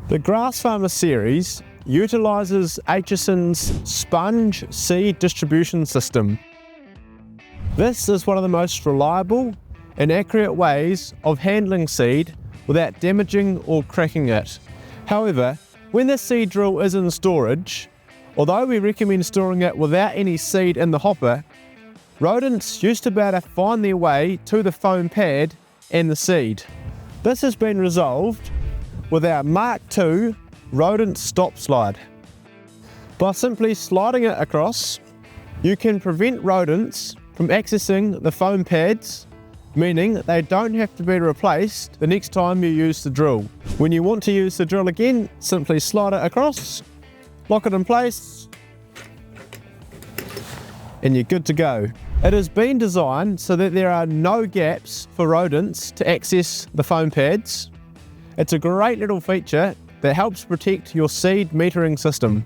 The GrassFarmer series utilises Aitchison's sponge seed distribution system. This is one of the most reliable and accurate ways of handling seed without damaging or cracking it. However, when the seed drill is in storage, although we recommend storing it without any seed in the hopper, rodents used to be able to find their way to the foam pad and the seed. This has been resolved with our Mk2 Rodent Stop slide. By simply sliding it across, you can prevent rodents from accessing the foam pads, meaning they don't have to be replaced the next time you use the drill. When you want to use the drill again, simply slide it across, lock it in place, and you're good to go. It has been designed so that there are no gaps for rodents to access the foam pads. It's a great little feature that helps protect your seed metering system.